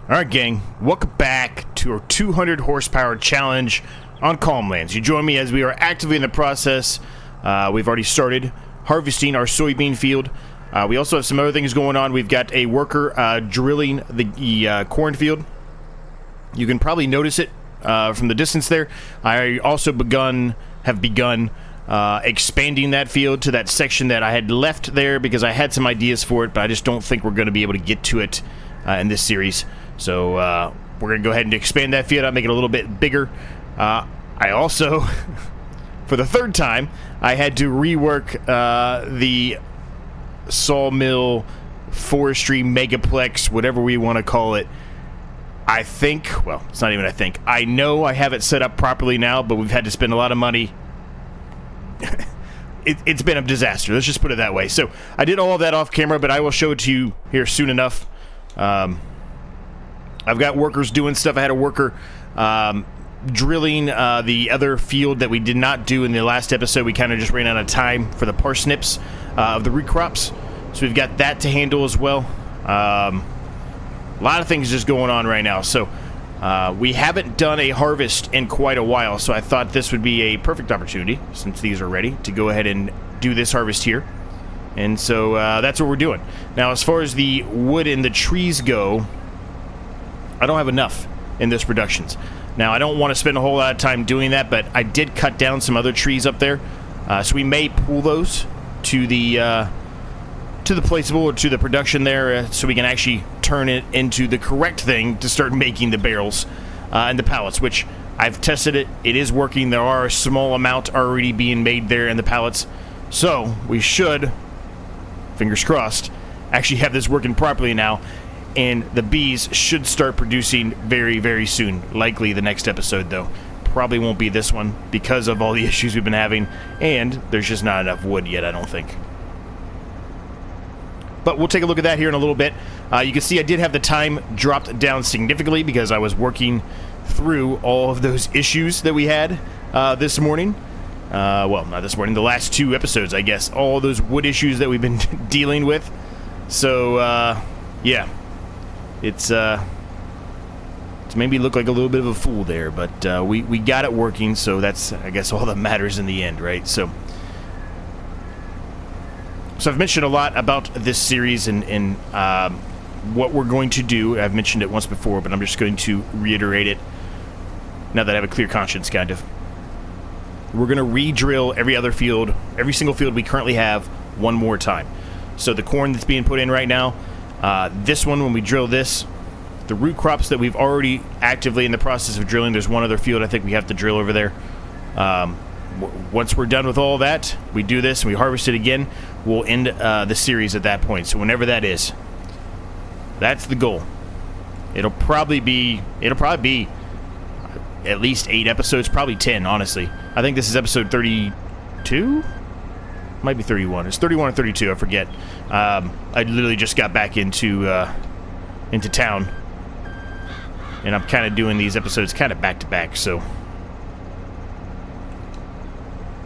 Alright gang, welcome back to our 200 horsepower challenge on CalmLands. You join me as we are actively in the process. We've already started harvesting our soybean field. We also have some other things going on. We've got a worker drilling the cornfield. You can probably notice it from the distance there. I also have begun expanding that field to that section that I had left there because I had some ideas for it, but I just don't think we're going to be able to get to it in this series. So we're going to go ahead and expand that field out, make it a little bit bigger. I also, for the third time, I had to rework the sawmill, forestry, megaplex, whatever we want to call it. I think, well, it's not even I think. I know I have it set up properly now, but we've had to spend a lot of money. It's been a disaster. Let's just put it that way. So I did all of that off camera, but I will show it to you here soon enough. I've got workers doing stuff. I had a worker drilling the other field that we did not do in the last episode. We kind of just ran out of time for the parsnips of the root crops. So we've got that to handle as well. A lot of things just going on right now. So we haven't done a harvest in quite a while, so I thought this would be a perfect opportunity, since these are ready, to go ahead and do this harvest here. And so that's what we're doing. Now, as far as the wood and the trees go, I don't have enough in this productions. Now, I don't want to spend a whole lot of time doing that, but I did cut down some other trees up there. So we may pull those to the placeable or to the production there, so we can actually turn it into the correct thing to start making the barrels and the pallets, which I've tested it. It is working. There are a small amount already being made there in the pallets. So we should, fingers crossed, actually have this working properly now, and the bees should start producing very, very soon. Likely the next episode, though. Probably won't be this one because of all the issues we've been having, and there's just not enough wood yet, I don't think. But we'll take a look at that here in a little bit. You can see I did have the time dropped down significantly because I was working through all of those issues that we had this morning. Well, not this morning, the last two episodes, I guess. All those wood issues that we've been dealing with. So, yeah. It's made me look like a little bit of a fool there, but we got it working, so that's, I guess, all that matters in the end, right? So I've mentioned a lot about this series and what we're going to do. I've mentioned it once before, but I'm just going to reiterate it now that I have a clear conscience, kind of. We're going to re-drill every single field we currently have one more time. So the corn that's being put in right now, this one, when we drill this, the root crops that we've already actively in the process of drilling, there's one other field I think we have to drill over there. Once we're done with all that, we do this and we harvest it again, we'll end the series at that point. So whenever that is, that's the goal. It'll probably be at least 8 episodes, probably 10, honestly. I think this is episode 32? Might be 31. It's 31 or 32, I forget. I literally just got back into town, and I'm kind of doing these episodes kind of back to back, so,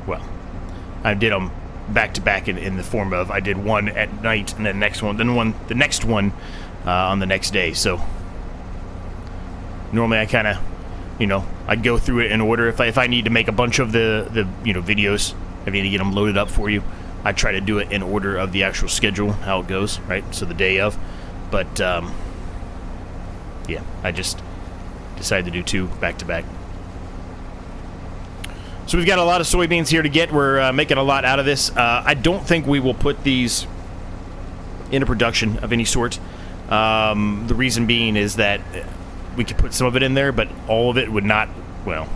well, I did them back to back in the form of I did one at night and then the next one on the next day. So normally I kind of, I'd go through it in order. If I need to make a bunch of the videos, I need to get them loaded up for you, I try to do it in order of the actual schedule, how it goes, right? So the day of. But, yeah, I just decided to do 2 back-to-back. So we've got a lot of soybeans here to get. We're making a lot out of this. I don't think we will put these into production of any sort. The reason being is that we could put some of it in there, but all of it would not, well,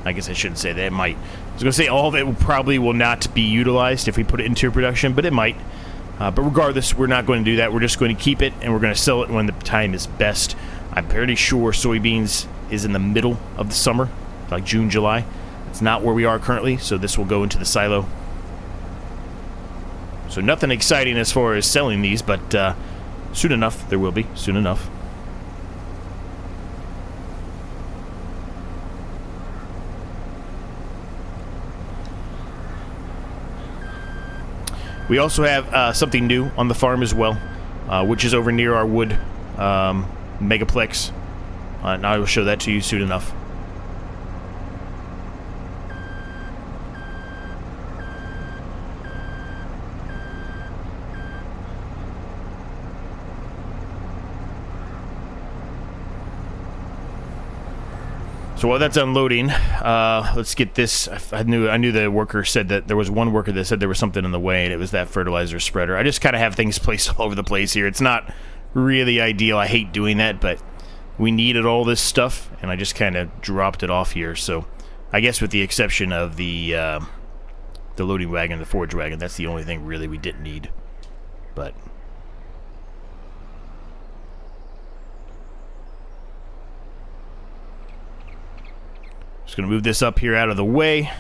I guess I shouldn't say that. It might. I was going to say all of it probably will not be utilized if we put it into production, but it might. But regardless, we're not going to do that. We're just going to keep it, and we're going to sell it when the time is best. I'm pretty sure soybeans is in the middle of the summer, like June, July. It's not where we are currently, so this will go into the silo. So nothing exciting as far as selling these, but soon enough, there will be. Soon enough. We also have something new on the farm as well, which is over near our wood megaplex. And I will show that to you soon enough. So while that's unloading, let's get this. I knew the worker said that there was one worker that said there was something in the way, and it was that fertilizer spreader. I just kind of have things placed all over the place here. It's not really ideal. I hate doing that, but we needed all this stuff, and I just kind of dropped it off here. So I guess with the exception of the loading wagon, the forage wagon, that's the only thing really we didn't need. But just going to move this up here out of the way.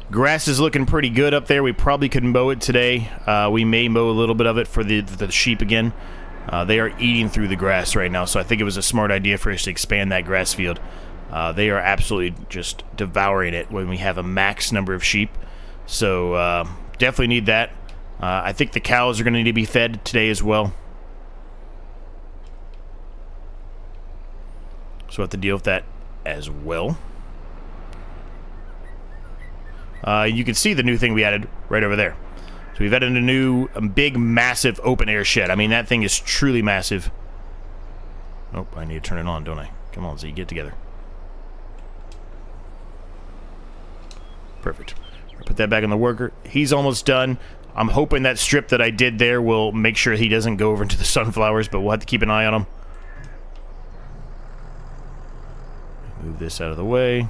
Grass is looking pretty good up there. We probably could mow it today. We may mow a little bit of it for the sheep again. They are eating through the grass right now, so I think it was a smart idea for us to expand that grass field. They are absolutely just devouring it when we have a max number of sheep. So definitely need that. I think the cows are going to need to be fed today as well. So we'll have to deal with that as well. You can see the new thing we added right over there. So we've added a new, big, massive open air shed. I mean, that thing is truly massive. Oh, I need to turn it on, don't I? Come on, Z, get together. Perfect. Put that back on the worker. He's almost done. I'm hoping that strip that I did there will make sure he doesn't go over into the sunflowers, but we'll have to keep an eye on him. Move this out of the way.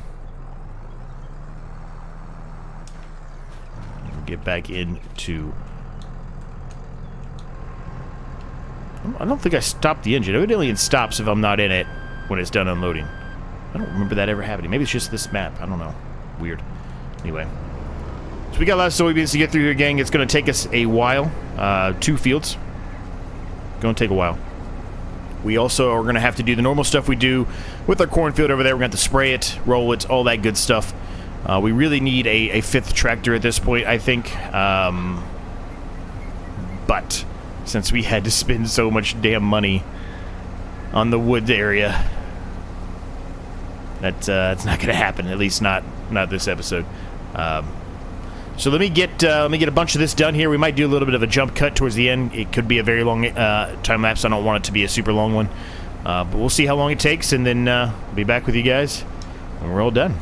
Get back into... I don't think I stopped the engine. Evidently it stops if I'm not in it when it's done unloading. I don't remember that ever happening. Maybe it's just this map. I don't know. Weird. Anyway. So we got a lot of soybeans to get through here, gang. It's going to take us a while. 2 fields. Going to take a while. We also are going to have to do the normal stuff we do with our cornfield over there. We're going to have to spray it, roll it, all that good stuff. We really need a 5th tractor at this point, I think. But since we had to spend so much damn money on the wood area, that's not going to happen. At least not this episode. So let me get a bunch of this done here. We might do a little bit of a jump cut towards the end. It could be a very long time lapse. I don't want it to be a super long one, but we'll see how long it takes, and then be back with you guys when we're all done.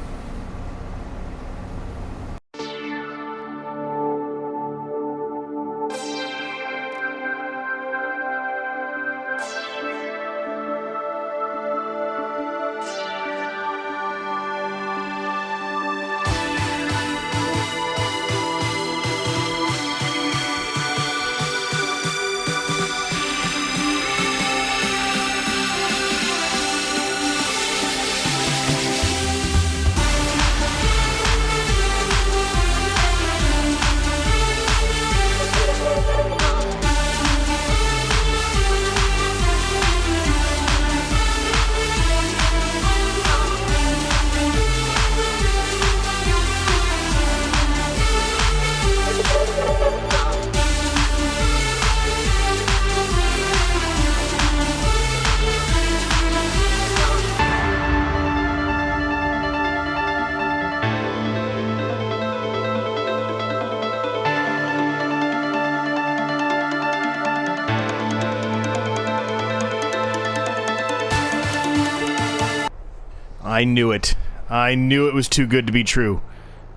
I knew it. I knew it was too good to be true.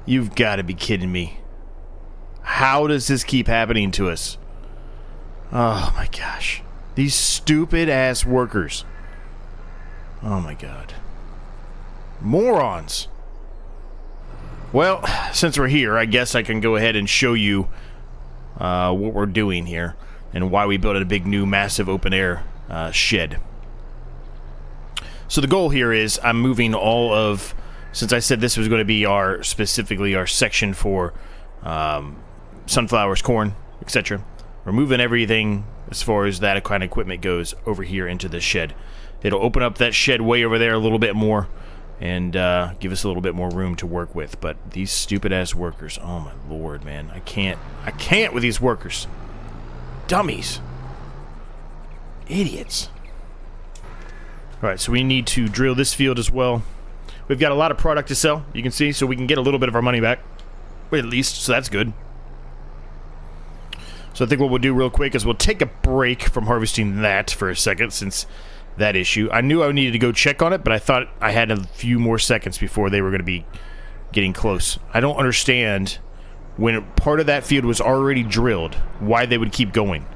You've got to be kidding me. How does this keep happening to us? Oh my gosh. These stupid ass workers. Oh my god. Morons. Well, since we're here, I guess I can go ahead and show you what we're doing here and why we built a big new massive open air shed. So the goal here is I'm moving all of, since I said this was going to be specifically our section for sunflowers, corn, etc. We're moving everything as far as that kind of equipment goes over here into the shed. It'll open up that shed way over there a little bit more and give us a little bit more room to work with. But these stupid ass workers, oh my lord, man, I can't with these workers. Dummies. Idiots. Alright, so we need to drill this field as well. We've got a lot of product to sell, you can see, so we can get a little bit of our money back. At least, so that's good. So I think what we'll do real quick is we'll take a break from harvesting that for a second, since that issue. I knew I needed to go check on it, but I thought I had a few more seconds before they were going to be getting close. I don't understand, when part of that field was already drilled, why they would keep going.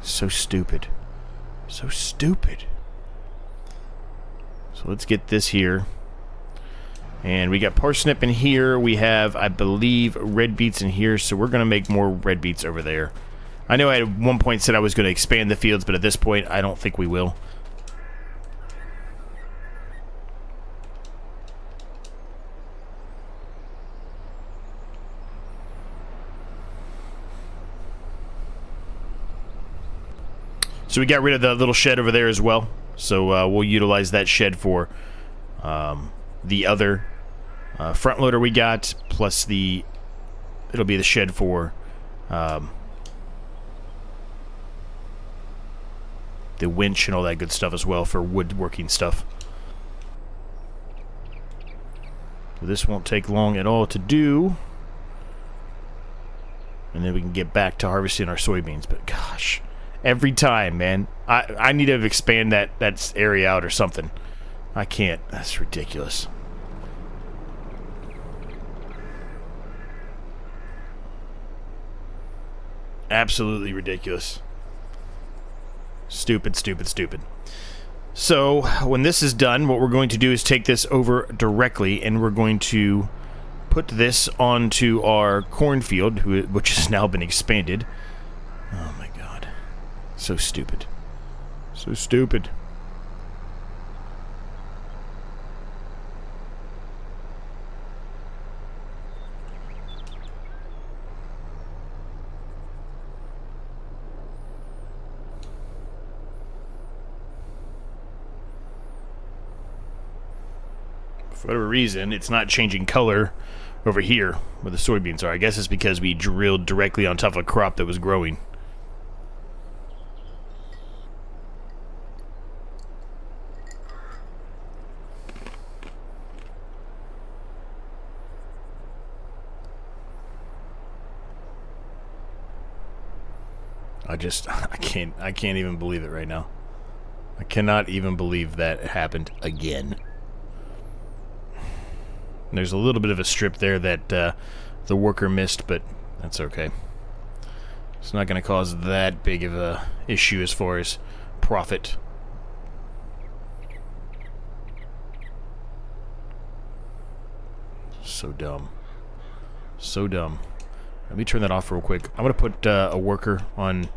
So stupid. So stupid. So let's get this here. And we got parsnip in here. We have, I believe, red beets in here. So we're going to make more red beets over there. I know I at one point said I was going to expand the fields, but at this point, I don't think we will. So we got rid of the little shed over there as well. So we'll utilize that shed for the other front loader we got, plus it'll be the shed for the winch and all that good stuff as well for woodworking stuff. So this won't take long at all to do. And then we can get back to harvesting our soybeans. But gosh, every time, man. I need to expand that area out or something. I can't. That's ridiculous. Absolutely ridiculous. Stupid, stupid, stupid. So, when this is done, what we're going to do is take this over directly, and we're going to put this onto our cornfield, which has now been expanded. Oh my god. So stupid. So stupid. For whatever reason, it's not changing color over here where the soybeans are. I guess it's because we drilled directly on top of a crop that was growing. I can't even believe it right now. I cannot even believe that happened again. There's a little bit of a strip there that the worker missed, but that's okay. It's not going to cause that big of a issue as far as profit. So dumb. So dumb. Let me turn that off real quick. I'm going to put a worker on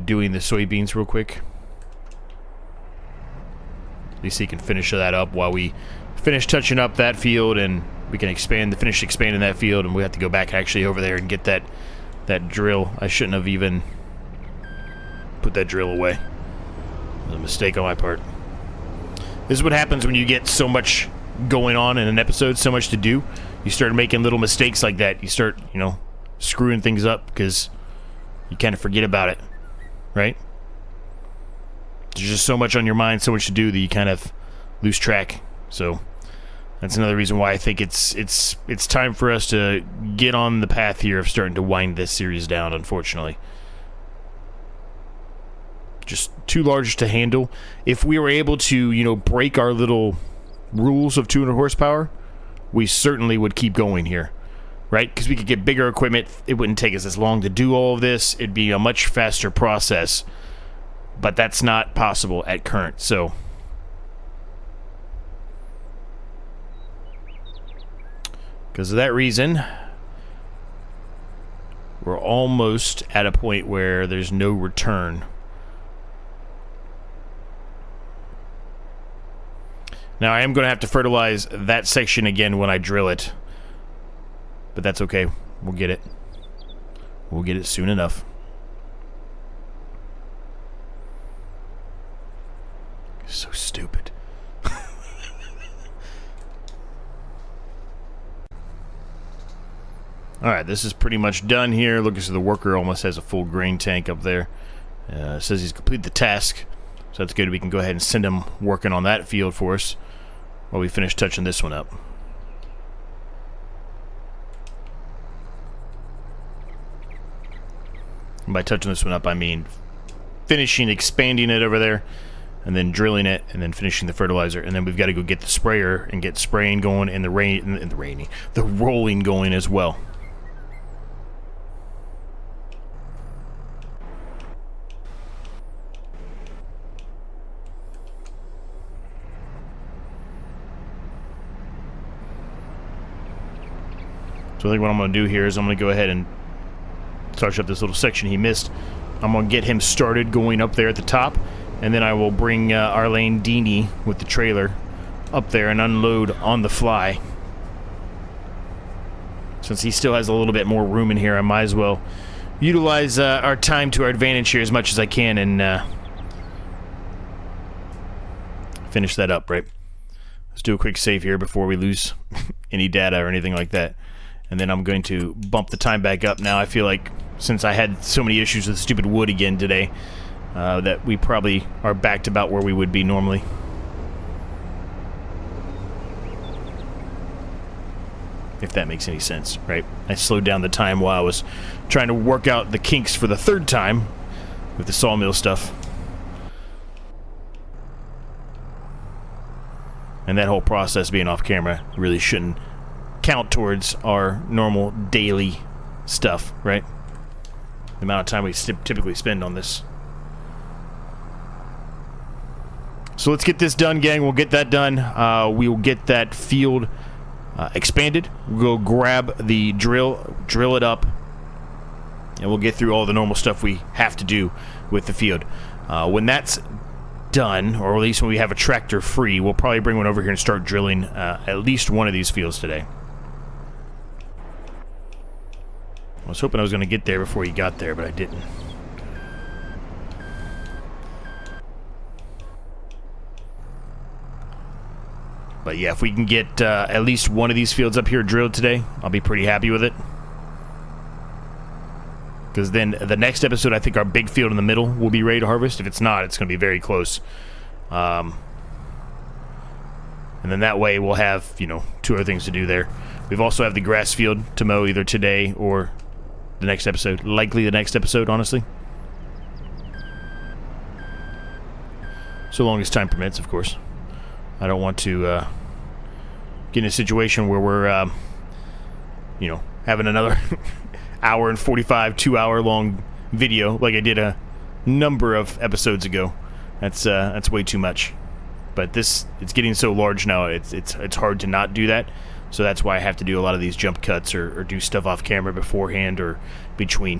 doing the soybeans real quick. At least he can finish that up while we finish touching up that field, and we can finish expanding that field, and we have to go back actually over there and get that drill. I shouldn't have even put that drill away. It was a mistake on my part. This is what happens when you get so much going on in an episode, so much to do. You start making little mistakes like that. You start, screwing things up because you kind of forget about it, right? There's just so much on your mind, so much to do that you kind of lose track. So that's another reason why I think it's time for us to get on the path here of starting to wind this series down, unfortunately. Just too large to handle. If we were able to, break our little rules of 200 horsepower, we certainly would keep going here, right? Because we could get bigger equipment. It wouldn't take us as long to do all of this. It'd be a much faster process, but that's not possible at current, so because of that reason, we're almost at a point where there's no return. Now, I am going to have to fertilize that section again when I drill it, but that's okay. We'll get it. We'll get it soon enough. So stupid. Alright, this is pretty much done here. Look, the worker almost has a full grain tank up there. It says he's completed the task. So that's good. We can go ahead and send him working on that field for us while we finish touching this one up. And by touching this one up, I mean finishing expanding it over there, and then drilling it, and then finishing the fertilizer, and then we've got to go get the sprayer and get spraying going, and the rolling going as well. So I think what I'm going to do here is I'm going to go ahead and touch up this little section he missed. I'm going to get him started going up there at the top, and then I will bring our lane Deanie with the trailer up there and unload on the fly. Since he still has a little bit more room in here, I might as well utilize our time to our advantage here as much as I can and finish that up, right? Let's do a quick save here before we lose any data or anything like that. And then I'm going to bump the time back up now. I feel like since I had so many issues with stupid wood again today, that we probably are back to about where we would be normally. If that makes any sense, right? I slowed down the time while I was trying to work out the kinks for the third time with the sawmill stuff. And that whole process being off camera really shouldn't count towards our normal daily stuff, right? The amount of time we typically spend on this. So let's get this done, gang. We'll get that done. We will get that field expanded. We'll go grab the drill it up, and we'll get through all the normal stuff we have to do with the field. When that's done, or at least when we have a tractor free, we'll probably bring one over here and start drilling at least one of these fields today. I was hoping I was going to get there before he got there, but I didn't. But yeah, if we can get at least one of these fields up here drilled today, I'll be pretty happy with it. Because then the next episode, I think our big field in the middle will be ready to harvest. If it's not, it's going to be very close. And then that way we'll have, you know, two other things to do there. We've also have the grass field to mow either today or the next episode. Likely the next episode, honestly. So long as time permits, of course. I don't want to get in a situation where we're, you know, having another hour and 45, 2-hour long video like I did a number of episodes ago. That's way too much. But it's getting so large now, it's hard to not do that. So that's why I have to do a lot of these jump cuts or do stuff off camera beforehand or between.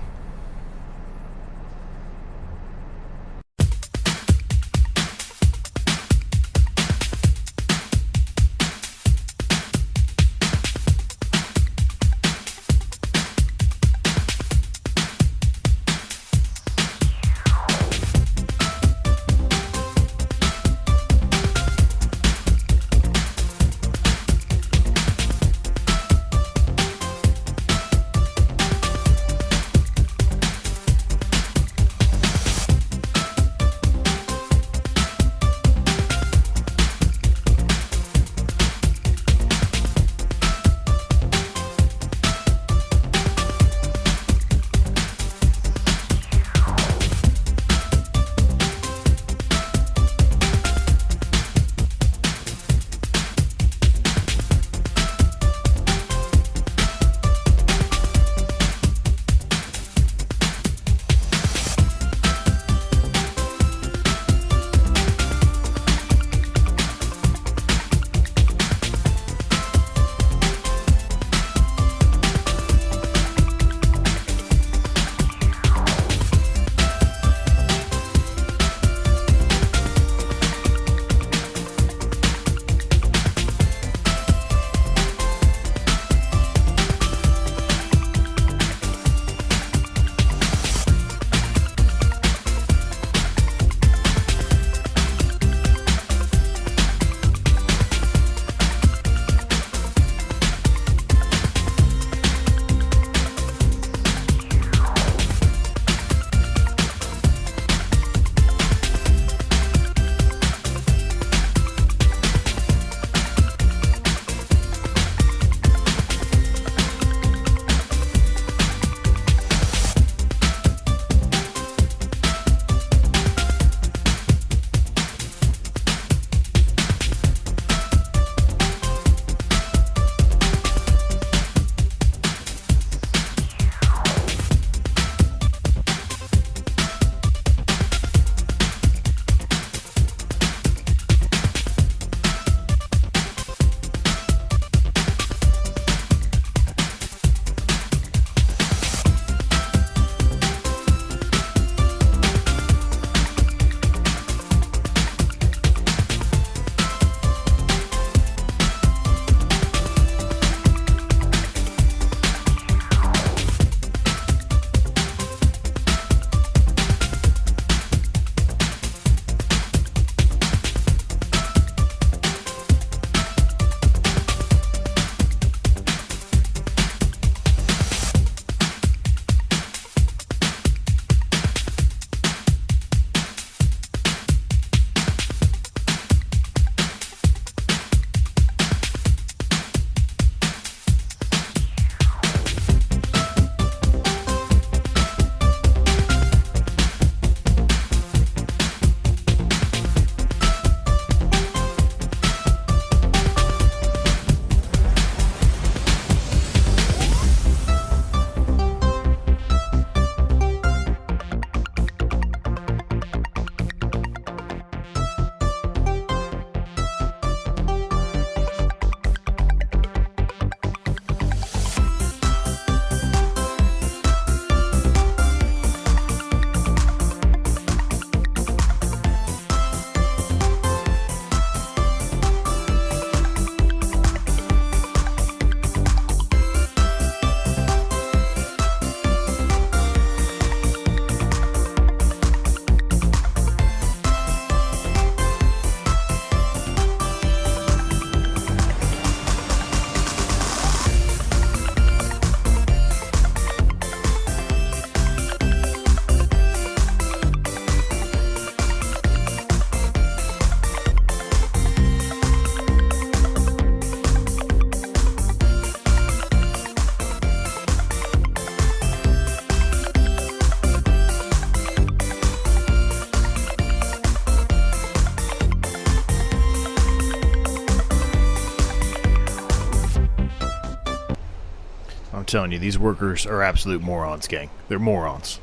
telling you, these workers are absolute morons, gang. They're morons.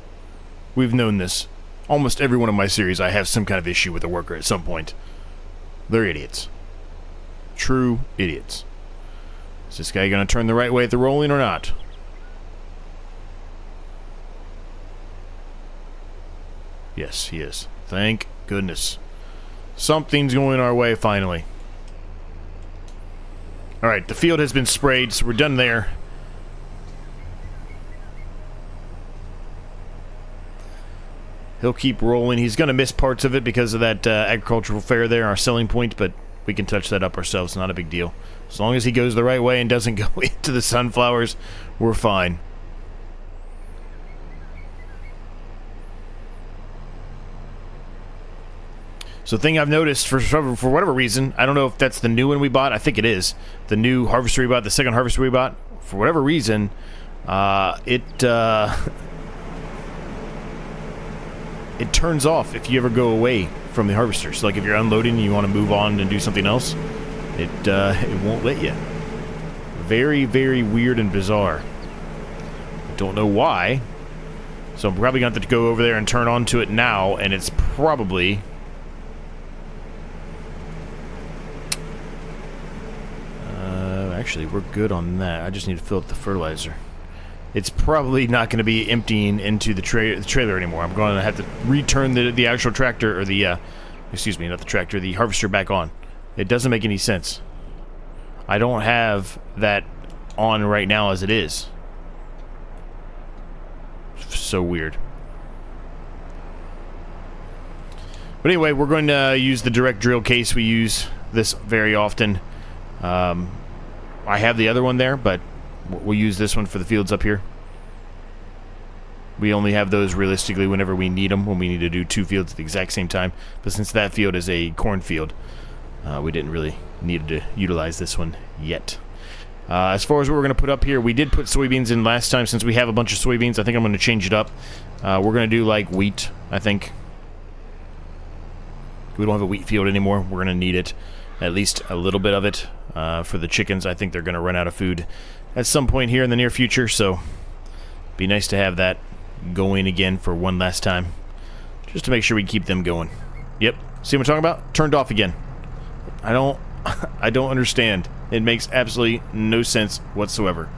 We've known this. Almost every one of my series, I have some kind of issue with a worker at some point. They're idiots. True idiots. Is this guy going to turn the right way at the rolling or not? Yes, he is. Thank goodness. Something's going our way finally. Alright, the field has been sprayed, so we're done there. He'll keep rolling. He's going to miss parts of it because of that agricultural fair there, our selling point, but we can touch that up ourselves. Not a big deal. As long as he goes the right way and doesn't go into the sunflowers, we're fine. So the thing I've noticed, for whatever reason, I don't know if that's the new one we bought. I think it is. The new harvester we bought, the second harvester we bought. For whatever reason, it turns off if you ever go away from the harvester. So like if you're unloading and you want to move on and do something else, it won't let you. Very, very weird and bizarre. I don't know why. So I'm probably going to have to go over there and turn on to it now, and it's probably... actually, we're good on that. I just need to fill up the fertilizer. It's probably not going to be emptying into the trailer anymore. I'm going to have to return the actual tractor, or the, excuse me, not the tractor, the harvester back on. It doesn't make any sense. I don't have that on right now as it is. So weird. But anyway, we're going to use the direct drill case. We use this very often. I have the other one there, but we'll use this one for the fields up here. We only have those realistically whenever we need them, when we need to do two fields at the exact same time. But since that field is a cornfield, we didn't really need to utilize this one yet. As far as what we're going to put up here, we did put soybeans in last time. Since we have a bunch of soybeans, I think I'm going to change it up. We're going to do like wheat, I think. We don't have a wheat field anymore. We're going to need it. At least a little bit of it for the chickens. I think they're going to run out of food at some point here in the near future, so be nice to have that going again for one last time, just to make sure we keep them going. Yep, see what I'm talking about? Turned off again. I don't understand. It makes absolutely no sense whatsoever.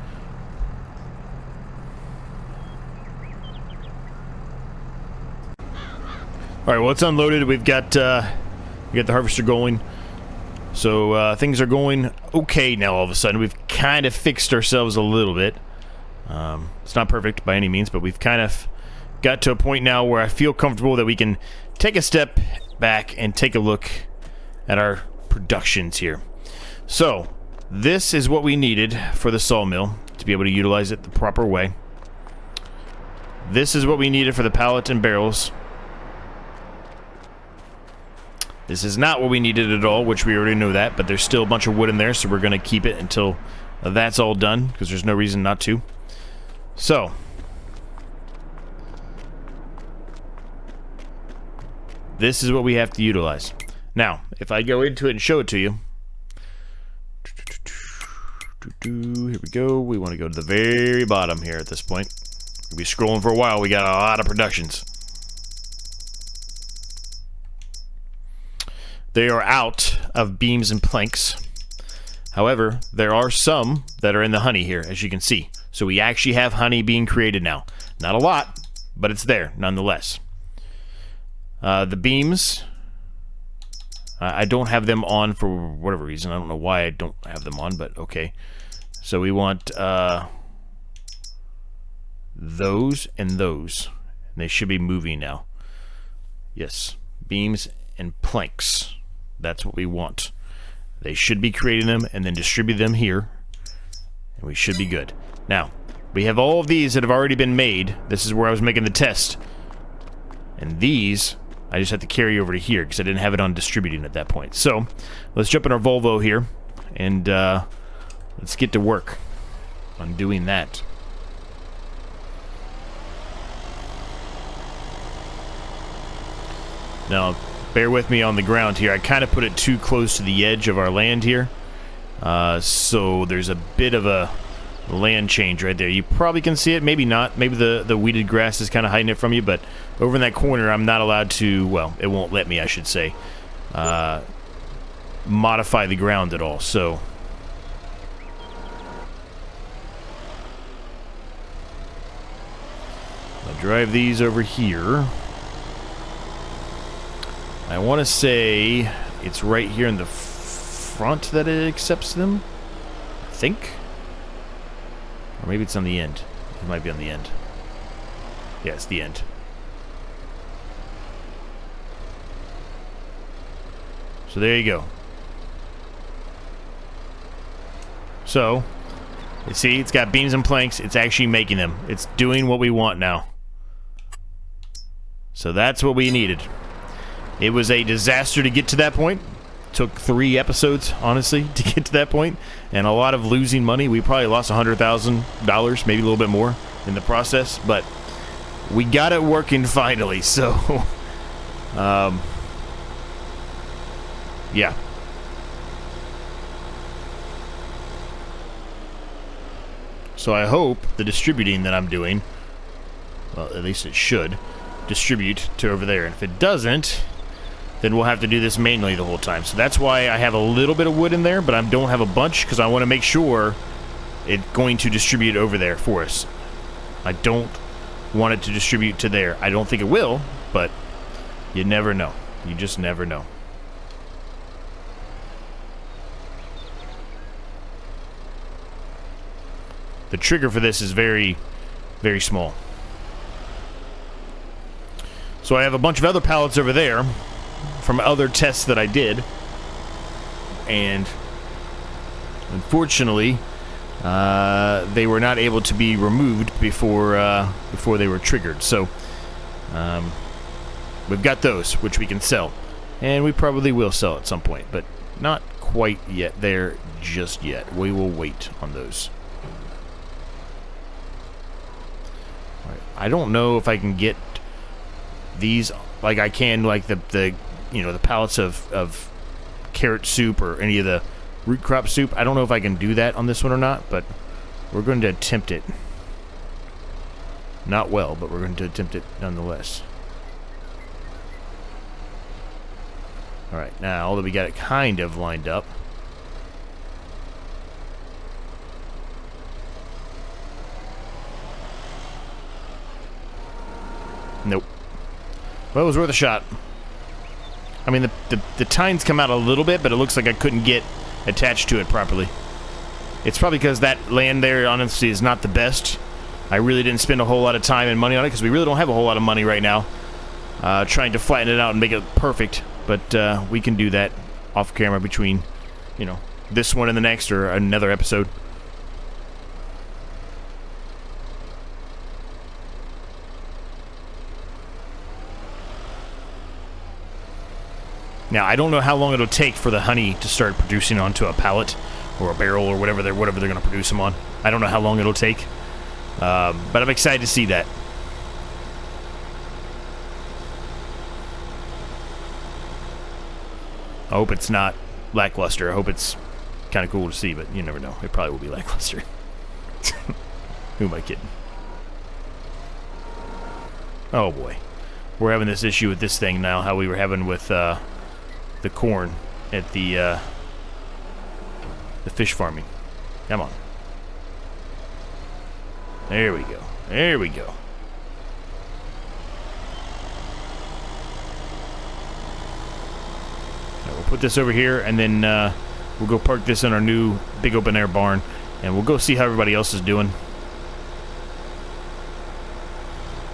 All right, well, it's unloaded. We've got the harvester going. So things are going okay now all of a sudden. We've kind of fixed ourselves a little bit. It's not perfect by any means, but we've kind of got to a point now where I feel comfortable that we can take a step back and take a look at our productions here. So this is what we needed for the sawmill to be able to utilize it the proper way. This is what we needed for the pallet and barrels. This is not what we needed at all, which we already know that, but there's still a bunch of wood in there, so we're going to keep it until that's all done, because there's no reason not to. So, this is what we have to utilize. Now, if I go into it and show it to you, here we go. We want to go to the very bottom here at this point. We'll be scrolling for a while. We got a lot of productions. They are out of beams and planks. However, there are some that are in the honey here, as you can see. So we actually have honey being created now. Not a lot, but it's there nonetheless. The beams, I don't have them on for whatever reason. I don't know why I don't have them on, but okay. So we want those and those. And they should be moving now. Yes, beams and planks. That's what we want. They should be creating them and then distribute them here, and we should be good. Now, we have all of these that have already been made. This is where I was making the test. And these, I just had to carry over to here because I didn't have it on distributing at that point. So, let's jump in our Volvo here, and let's get to work on doing that. Now, bear with me on the ground here. I kind of put it too close to the edge of our land here. So there's a bit of a land change right there. You probably can see it, maybe not. Maybe the weeded grass is kind of hiding it from you, but over in that corner, I'm not allowed to, well, it won't let me, I should say, modify the ground at all, so... I'll drive these over here. I want to say it's right here in the front that it accepts them, I think. Or maybe it's on the end. It might be on the end. Yeah, it's the end. So there you go. So, you see, it's got beams and planks. It's actually making them. It's doing what we want now. So that's what we needed. It was a disaster to get to that point. Took 3 episodes, honestly, to get to that point, and a lot of losing money. We probably lost $100,000, maybe a little bit more in the process, but we got it working finally. So, yeah. So I hope the distributing that I'm doing, well, at least it should, distribute to over there. And if it doesn't, then we'll have to do this manually the whole time. So that's why I have a little bit of wood in there, but I don't have a bunch, because I want to make sure it's going to distribute over there for us. I don't want it to distribute to there. I don't think it will, but you never know. You just never know. The trigger for this is very, very small. So I have a bunch of other pallets over there from other tests that I did, and unfortunately they were not able to be removed before they were triggered. So we've got those which we can sell, and we probably will sell at some point, but not quite yet there just yet. We will wait on those. All right. I don't know if I can get these like I can like the you know, the pallets of carrot soup or any of the root crop soup. I don't know if I can do that on this one or not, but we're going to attempt it. Not well, but we're going to attempt it nonetheless. Alright, now that we got it kind of lined up, nope. Well, it was worth a shot. I mean, the tines come out a little bit, but it looks like I couldn't get attached to it properly. It's probably because that land there, honestly, is not the best. I really didn't spend a whole lot of time and money on it, because we really don't have a whole lot of money right now trying to flatten it out and make it perfect. But we can do that off camera between, you know, this one and the next, or another episode. Now, I don't know how long it'll take for the honey to start producing onto a pallet or a barrel or whatever they're going to produce them on. I don't know how long it'll take, but I'm excited to see that. I hope it's not lackluster. I hope it's kind of cool to see, but you never know. It probably will be lackluster. Who am I kidding? Oh boy. We're having this issue with this thing now, how we were having with the corn at the fish farming. Come on. There we go. There we go. We'll put this over here, and then we'll go park this in our new big open air barn, and we'll go see how everybody else is doing.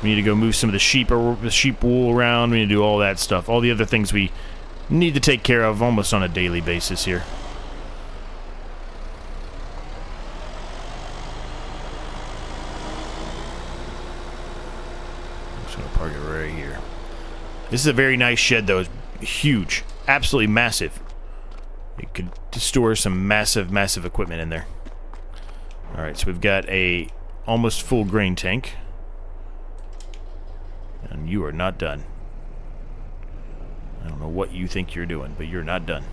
We need to go move some of the sheep wool around. We need to do all that stuff. All the other things we need to take care of almost on a daily basis here. I'm just going to park it right here. This is a very nice shed, though. It's huge. Absolutely massive. It could store some massive equipment in there. Alright, so we've got a almost full grain tank. And you are not done. I don't know what you think you're doing, but you're not done.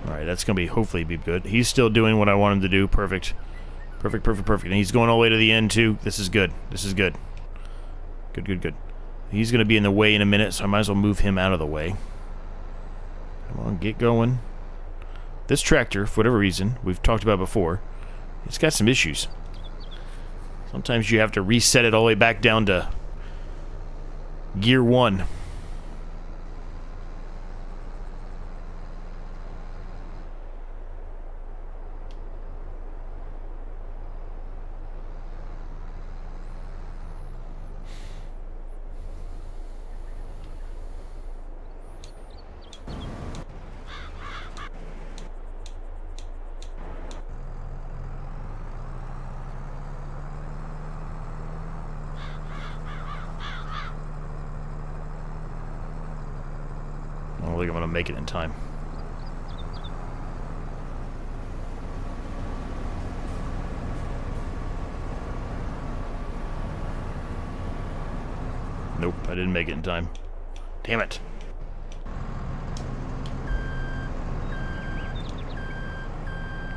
Alright, that's going to hopefully be good. He's still doing what I want him to do. Perfect. Perfect, perfect, perfect. And he's going all the way to the end, too. This is good. This is good. Good, good, good. He's going to be in the way in a minute, so I might as well move him out of the way. Come on, get going. This tractor, for whatever reason, we've talked about before, it's got some issues. Sometimes you have to reset it all the way back down to gear 1. I don't think I'm going to make it in time. Nope, I didn't make it in time. Damn it.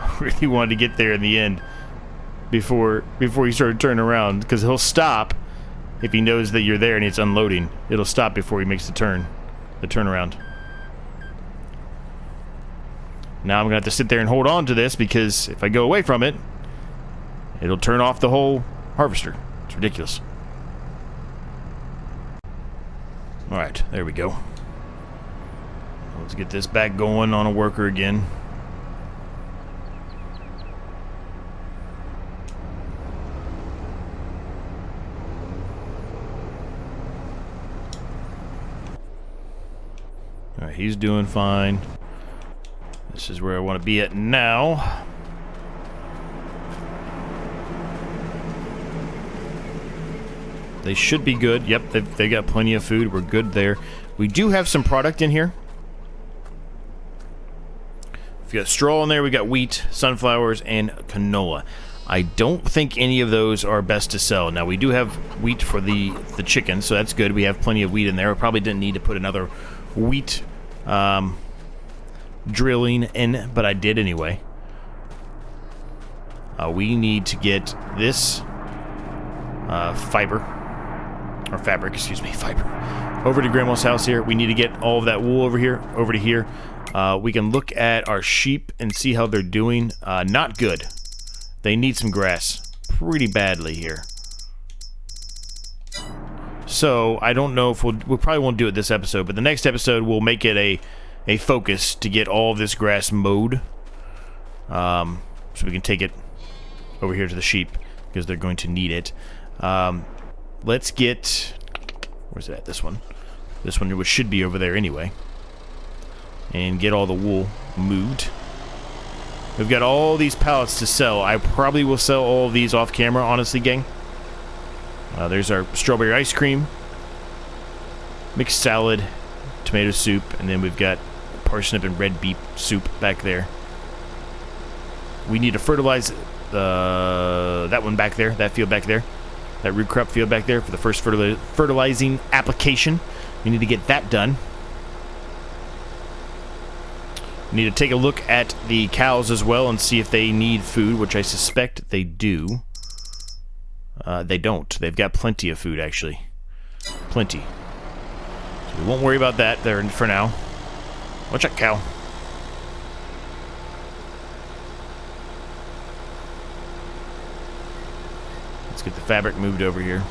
I really wanted to get there in the end before he started turning around, because he'll stop if he knows that you're there and it's unloading. It'll stop before he makes the turnaround. Now I'm going to have to sit there and hold on to this, because if I go away from it, it'll turn off the whole harvester. It's ridiculous. Alright, there we go. Let's get this back going on a worker again. Alright, he's doing fine. This is where I want to be at now. They should be good. Yep, they got plenty of food. We're good there. We do have some product in here. We've got straw in there. We got wheat, sunflowers, and canola. I don't think any of those are best to sell. Now, we do have wheat for the chicken, so that's good. We have plenty of wheat in there. We probably didn't need to put another wheat drilling in, but I did anyway. We need to get this fiber, over to Grandma's house here. We need to get all of that wool over to here. We can look at our sheep and see how they're doing. Not good. They need some grass pretty badly here. So, I don't know if we probably won't do it this episode, but the next episode we'll make it a focus to get all of this grass mowed. So we can take it over here to the sheep, because they're going to need it. Let's get... Where's it at? This one. This one should be over there anyway. And get all the wool moved. We've got all these pallets to sell. I probably will sell all of these off camera, honestly, gang. There's our strawberry ice cream, mixed salad, tomato soup, and then we've got parsnip and red beet soup back there. We need to fertilize that one back there, that field back there, that root crop field back there for the first fertilizing application. We need to get that done. We need to take a look at the cows as well and see if they need food, which I suspect they do. They don't. They've got plenty of food, actually. Plenty. So we won't worry about that there for now. Watch out, cow. Let's get the fabric moved over here.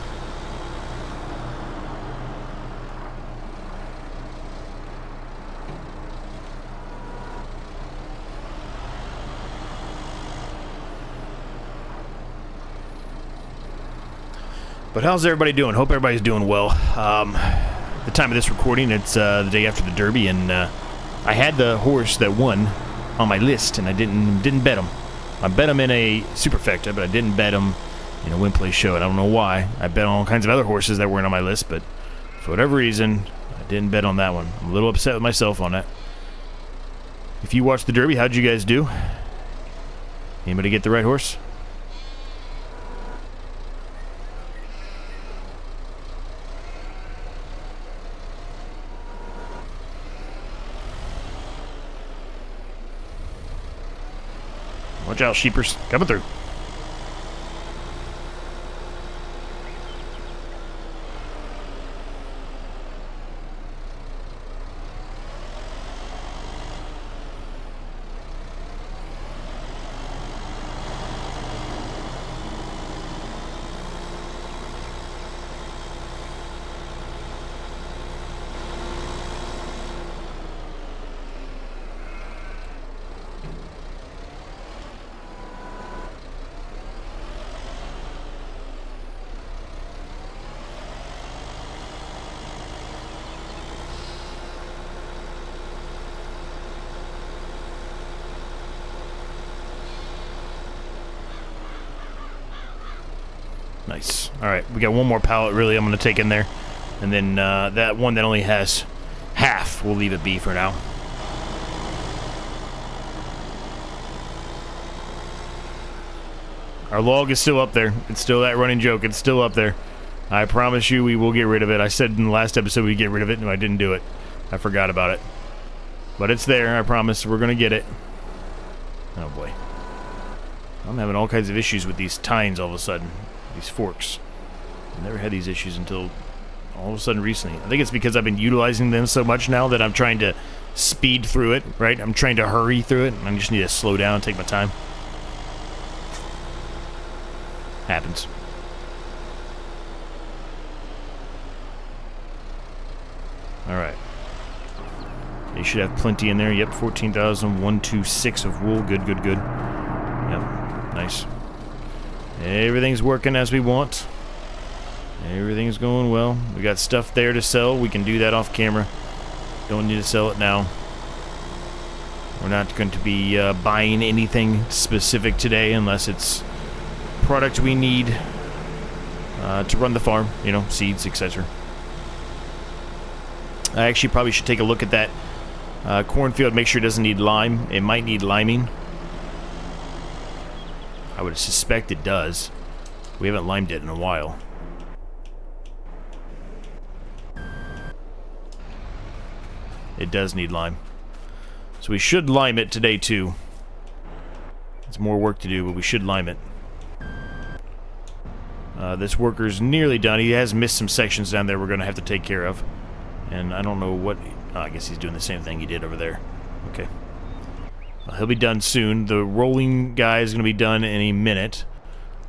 But how's everybody doing? Hope everybody's doing well. The time of this recording, it's the day after the Derby, and I had the horse that won on my list, and I didn't bet him. I bet him in a superfecta, but I didn't bet him in a win play show. And I don't know why. I bet on all kinds of other horses that weren't on my list, but for whatever reason, I didn't bet on that one. I'm a little upset with myself on that. If you watched the Derby, how'd you guys do? Anybody get the right horse? Watch out, sheepers. Coming through. Nice. Alright, we got one more pallet, really, I'm going to take in there. And then that one that only has half, we'll leave it be for now. Our log is still up there. It's still that running joke. It's still up there. I promise you we will get rid of it. I said in the last episode we'd get rid of it, and I didn't do it. I forgot about it. But it's there, I promise. We're going to get it. Oh, boy. I'm having all kinds of issues with these tines all of a sudden. These forks. I've never had these issues until all of a sudden recently. I think it's because I've been utilizing them so much now that I'm trying to speed through it, right? I'm trying to hurry through it, and I just need to slow down and take my time. Happens. Alright. You should have plenty in there. Yep, 14,126 of wool. Good, good, good. Yep, nice. Everything's working as we want. Everything's going well. We got stuff there to sell. We can do that off camera. Don't need to sell it now. We're not going to be buying anything specific today unless it's product we need to run the farm. You know, seeds, etc. I actually probably should take a look at that cornfield, make sure it doesn't need lime. It might need liming. I would suspect it does. We haven't limed it in a while. It does need lime. So we should lime it today too. It's more work to do, but we should lime it. This worker's nearly done. He has missed some sections down there we're going to have to take care of. And I don't know what... Oh, I guess he's doing the same thing he did over there. Okay. Well, he'll be done soon. The rolling guy is going to be done in a minute.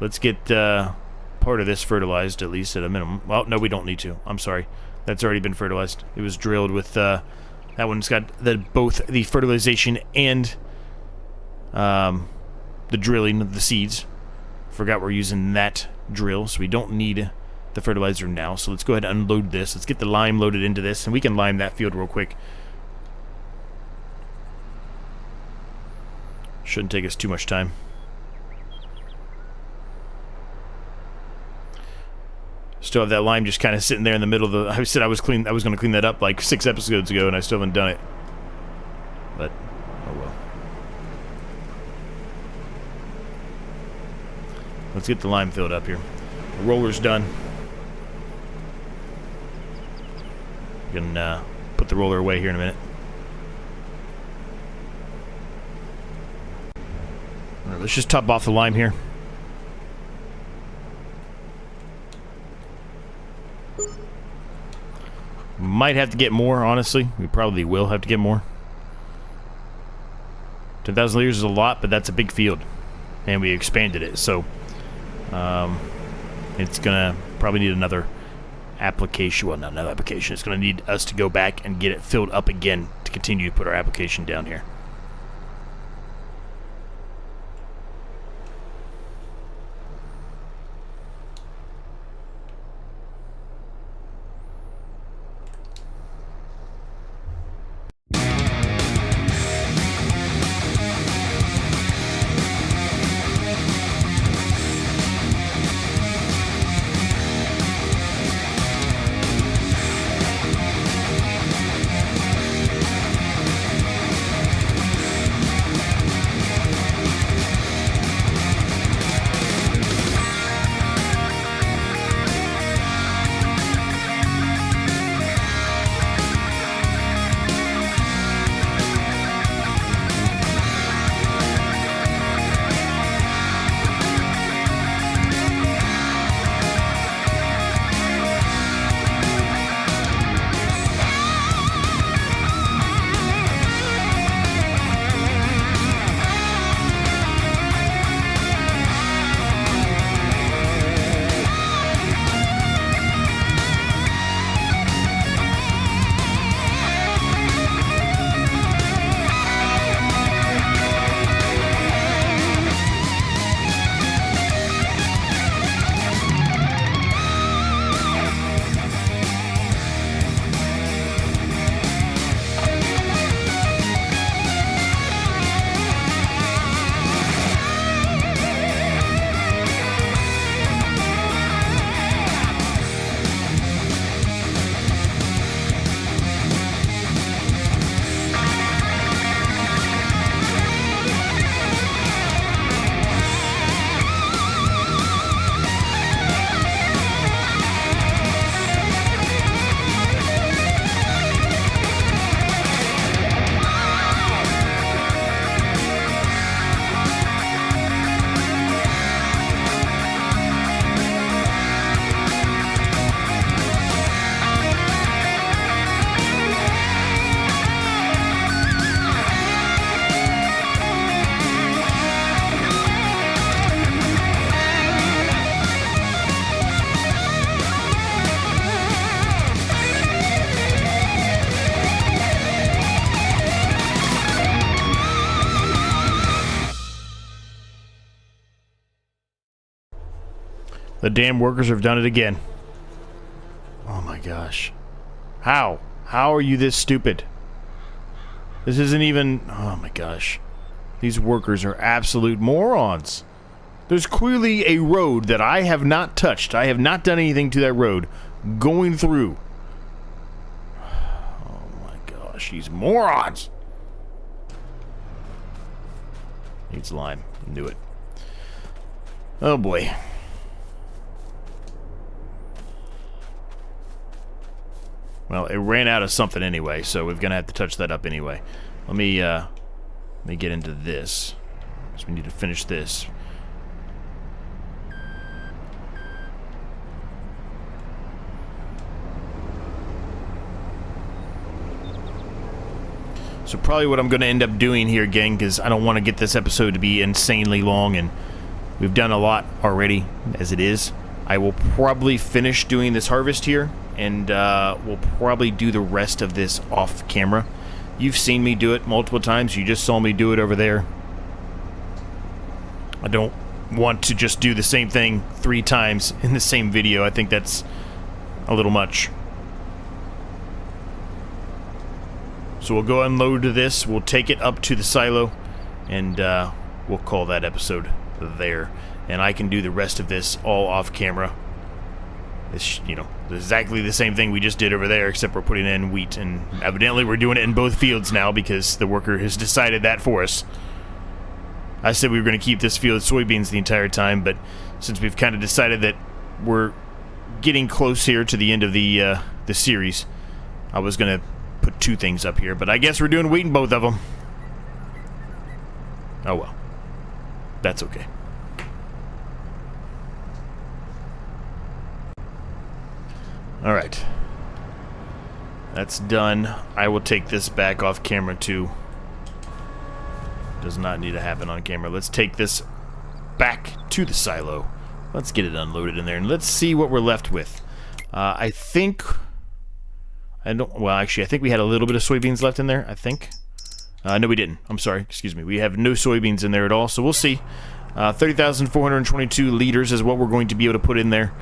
Let's get part of this fertilized, at least at a minimum. Well, no, we don't need to. I'm sorry. That's already been fertilized. It was drilled with... that one's got both the fertilization and the drilling of the seeds. Forgot we're using that drill, so we don't need the fertilizer now. So let's go ahead and unload this. Let's get the lime loaded into this, and we can lime that field real quick. Shouldn't take us too much time. Still have that lime just kind of sitting there in the middle of the... I said I was going to clean that up like 6 episodes ago, and I still haven't done it. But, oh well. Let's get the lime filled up here. The roller's done. You can put the roller away here in a minute. All right, let's just top off the lime here. Might have to get more, honestly. We probably will have to get more. 10,000 liters is a lot, but that's a big field. And we expanded it, so... it's gonna probably need another application. Well, not another application. It's gonna need us to go back and get it filled up again to continue to put our application down here. The damn workers have done it again. Oh my gosh. How? How are you this stupid? This isn't even... Oh my gosh. These workers are absolute morons. There's clearly a road that I have not touched. I have not done anything to that road going through. Oh my gosh, these morons. Needs lime. Knew it. Oh boy. Well, it ran out of something anyway, so we're gonna have to touch that up anyway. Let me get into this. So we need to finish this. So probably what I'm going to end up doing here, gang, because I don't want to get this episode to be insanely long, and we've done a lot already as it is. I will probably finish doing this harvest here, and we'll probably do the rest of this off camera. You've seen me do it multiple times. You just saw me do it over there. I don't want to just do the same thing 3 times in the same video. I think that's a little much. So we'll go unload this, we'll take it up to the silo, and we'll call that episode there. And I can do the rest of this all off camera. It's, you know, exactly the same thing we just did over there, except we're putting in wheat, and evidently we're doing it in both fields now because the worker has decided that for us. I said we were going to keep this field soybeans the entire time, but since we've kind of decided that we're getting close here to the end of the series, I was going to put 2 things up here, but I guess we're doing wheat in both of them. Oh well. That's okay. Alright. That's done. I will take this back off camera too. Does not need to happen on camera. Let's take this back to the silo. Let's get it unloaded in there, and let's see what we're left with. I think... well, actually, I think we had a little bit of soybeans left in there, I think. No, we didn't. I'm sorry. Excuse me. We have no soybeans in there at all, so we'll see. 30,422 liters is what we're going to be able to put in there.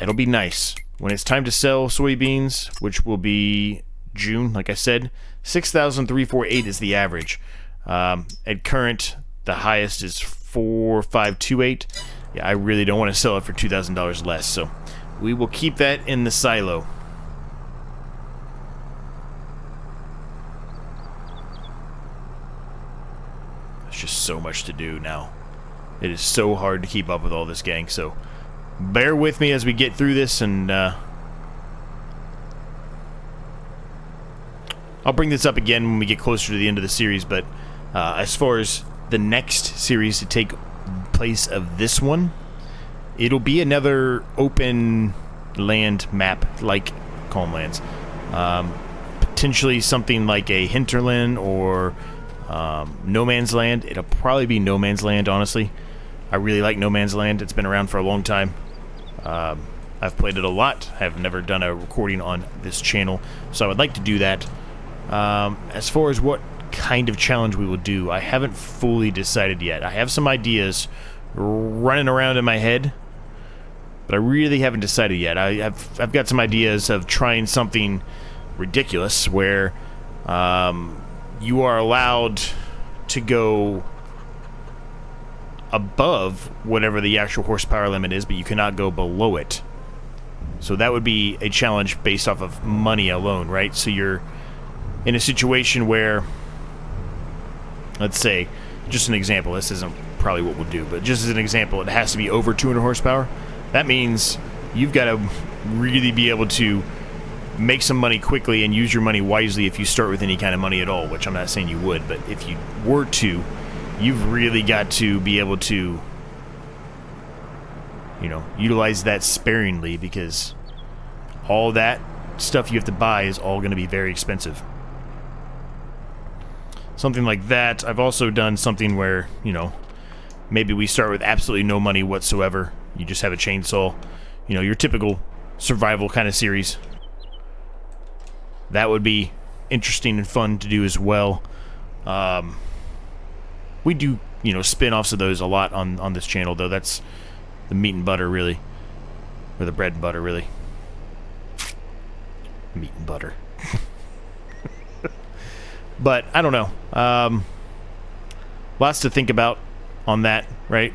It'll be nice. When it's time to sell soybeans, which will be June, like I said, 6,348 is the average. At current, the highest is 4,528. Yeah, I really don't want to sell it for $2,000 less, so we will keep that in the silo. There's just so much to do now. It is so hard to keep up with all this, gang, so bear with me as we get through this, and I'll bring this up again when we get closer to the end of the series, but as far as the next series to take place of this one, it'll be another open land map like CalmLands. Potentially something like a hinterland or No Man's Land. It'll probably be No Man's Land, honestly. I really like No Man's Land. It's been around for a long time. I've played it a lot. I've never done a recording on this channel, so I would like to do that. As far as what kind of challenge we will do, I haven't fully decided yet. I have some ideas running around in my head, but I really haven't decided yet. I've got some ideas of trying something ridiculous where you are allowed to go above whatever the actual horsepower limit is, but you cannot go below it. So that would be a challenge based off of money alone, right? So you're in a situation where, let's say, just an example, this isn't probably what we'll do, but just as an example, it has to be over 200 horsepower. That means you've got to really be able to make some money quickly and use your money wisely if you start with any kind of money at all, which I'm not saying you would, but if you were to, you've really got to be able to, you know, utilize that sparingly, because all that stuff you have to buy is all going to be very expensive. Something like that. I've also done something where, you know, maybe we start with absolutely no money whatsoever. You just have a chainsaw. You know, your typical survival kind of series. That would be interesting and fun to do as well. We do, you know, spin-offs of those a lot on this channel, though. That's the meat and butter, really. Or the bread and butter, really. Meat and butter. But, I don't know. Lots to think about on that, right?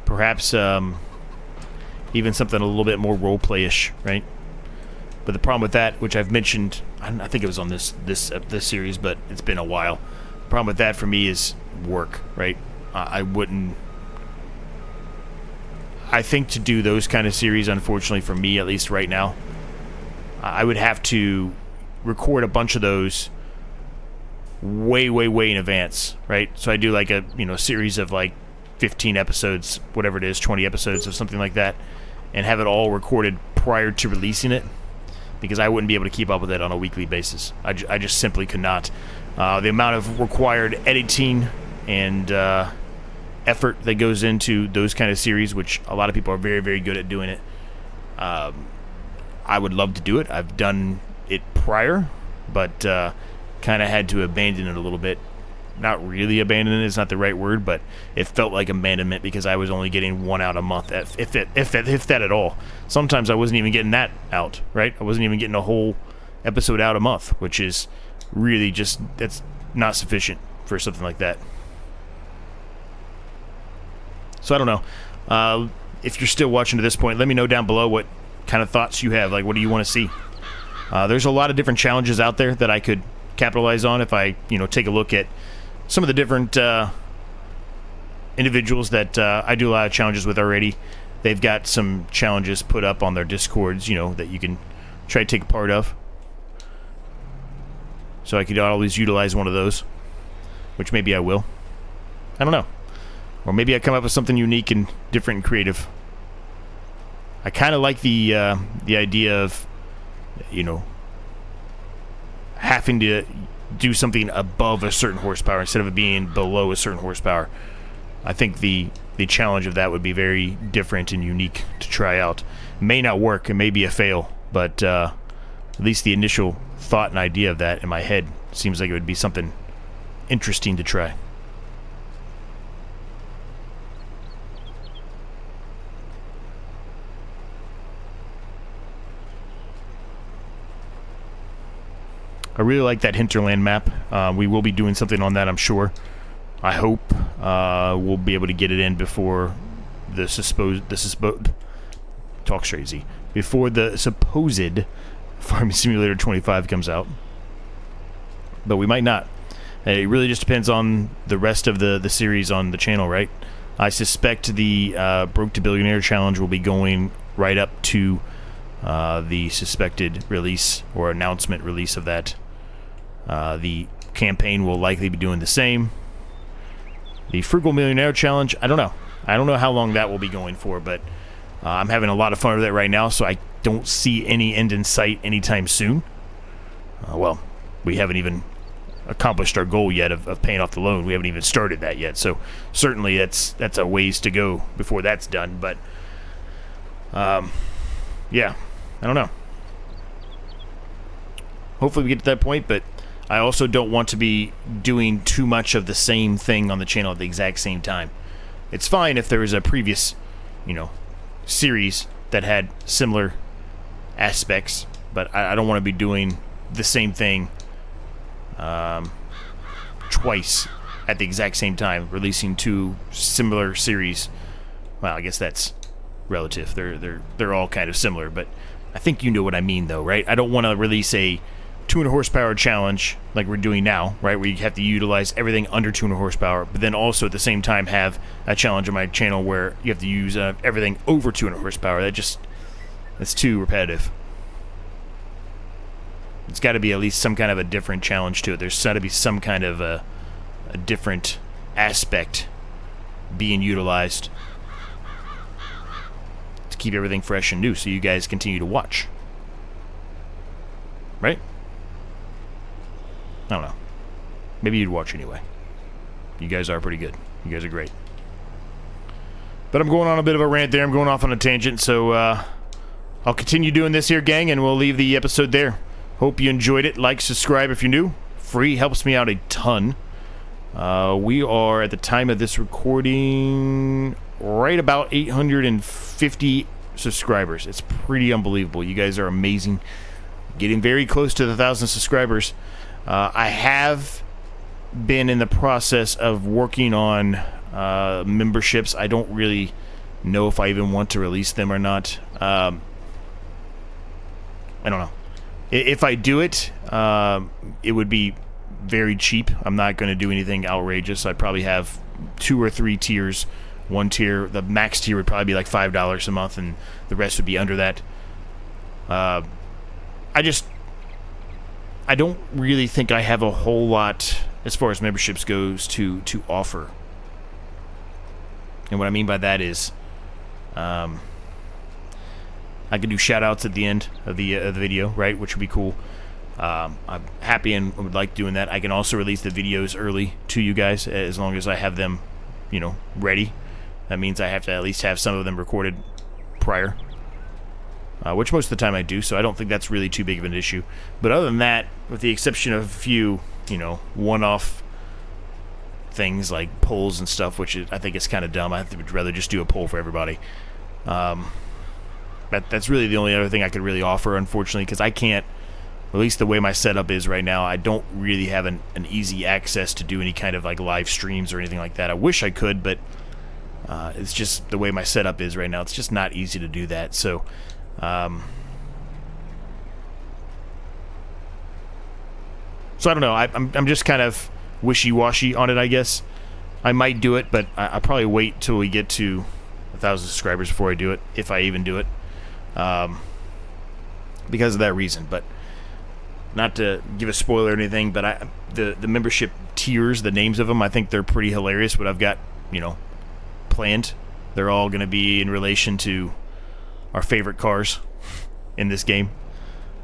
Perhaps even something a little bit more role-play-ish, right? But the problem with that, which I've mentioned, I think it was on this series, but it's been a while. The problem with that for me is work, right? I wouldn't. I think to do those kind of series, unfortunately for me, at least right now, I would have to record a bunch of those way in advance, right? So I do like a series of like 15 episodes, whatever it is, 20 episodes of something like that, and have it all recorded prior to releasing it, because I wouldn't be able to keep up with it on a weekly basis. I just simply could not. The amount of required editing and effort that goes into those kind of series, which a lot of people are very good at doing it. I would love to do it. I've done it prior, but kind of had to abandon it a little bit. Not really abandon it, it's not the right word, but it felt like abandonment because I was only getting one out a month, if that at all. Sometimes I wasn't even getting that out, right? I wasn't even getting a whole episode out a month, which is really just, that's not sufficient for something like that. So I don't know. If you're still watching to this point, let me know down below what kind of thoughts you have. Like, what do you want to see? There's a lot of different challenges out there that I could capitalize on if I, take a look at some of the different individuals that I do a lot of challenges with already. They've got some challenges put up on their Discords, that you can try to take part of. So I could always utilize one of those, which maybe I will. I don't know. Or maybe I come up with something unique and different and creative. I kind of like the idea of, having to do something above a certain horsepower instead of it being below a certain horsepower. I think the challenge of that would be very different and unique to try out. It may not work, it may be a fail, but at least the initial thought and idea of that in my head seems like it would be something interesting to try. I really like that hinterland map. We will be doing something on that, I'm sure. I hope we'll be able to get it in before the supposed Farming Simulator 25 comes out. But we might not. It really just depends on the rest of the series on the channel, right? I suspect the Broke to Billionaire challenge will be going right up to the suspected release or announcement release of that. The campaign will likely be doing the same. The Frugal Millionaire Challenge, I don't know. I don't know how long that will be going for, but I'm having a lot of fun with it right now, so I don't see any end in sight anytime soon. Well, we haven't even accomplished our goal yet of paying off the loan. We haven't even started that yet, so certainly that's a ways to go before that's done, but yeah, I don't know. Hopefully we get to that point, but I also don't want to be doing too much of the same thing on the channel at the exact same time. It's fine if there is a previous, series that had similar aspects, but I don't want to be doing the same thing twice at the exact same time, releasing two similar series. Well, I guess that's relative. They're all kind of similar, but I think you know what I mean, though, right? I don't want to release a 200 horsepower challenge like we're doing now, right, where you have to utilize everything under 200 horsepower, but then also at the same time have a challenge on my channel where you have to use everything over 200 horsepower. That's too repetitive. It's got to be at least some kind of a different challenge to it. There's got to be some kind of a different aspect being utilized to keep everything fresh and new so you guys continue to watch. Right? I don't know. Maybe you'd watch anyway. You guys are pretty good. You guys are great. But I'm going on a bit of a rant there. I'm going off on a tangent, so I'll continue doing this here, gang, and we'll leave the episode there. Hope you enjoyed it. Like, subscribe if you're new. Free helps me out a ton. We are, at the time of this recording, right about 850 subscribers. It's pretty unbelievable. You guys are amazing. Getting very close to the 1,000 subscribers. I have been in the process of working on memberships. I don't really know if I even want to release them or not. I don't know. If I do it, it would be very cheap. I'm not going to do anything outrageous. I'd probably have 2 or 3 tiers. One tier, the max tier would probably be like $5 a month, and the rest would be under that. I don't really think I have a whole lot as far as memberships goes to offer. And what I mean by that is, I can do shout-outs at the end of the video, right, which would be cool. I'm happy and would like doing that. I can also release the videos early to you guys as long as I have them, ready. That means I have to at least have some of them recorded prior, which most of the time I do, so I don't think that's really too big of an issue. But other than that, with the exception of a few, one-off things like polls and stuff, which I think is kind of dumb. I would rather just do a poll for everybody. That's really the only other thing I could really offer, unfortunately, because I can't, at least the way my setup is right now, I don't really have an easy access to do any kind of like live streams or anything like that. I wish I could, but it's just the way my setup is right now. It's just not easy to do that. So, I don't know. I'm just kind of wishy-washy on it, I guess. I might do it, but I'll probably wait till we get to 1,000 subscribers before I do it, if I even do it, because of that reason. But not to give a spoiler or anything, but the membership tiers, the names of them, I think they're pretty hilarious. What I've got, planned, they're all going to be in relation to our favorite cars in this game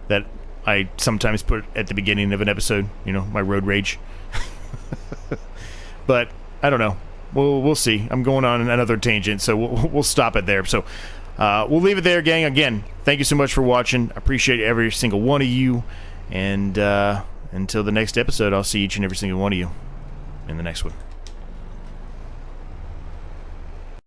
that I sometimes put at the beginning of an episode, my road rage. But I don't know. We'll see. I'm going on another tangent, so we'll stop it there. So we'll leave it there, gang. Again, thank you so much for watching. I appreciate every single one of you. And until the next episode, I'll see each and every single one of you in the next one.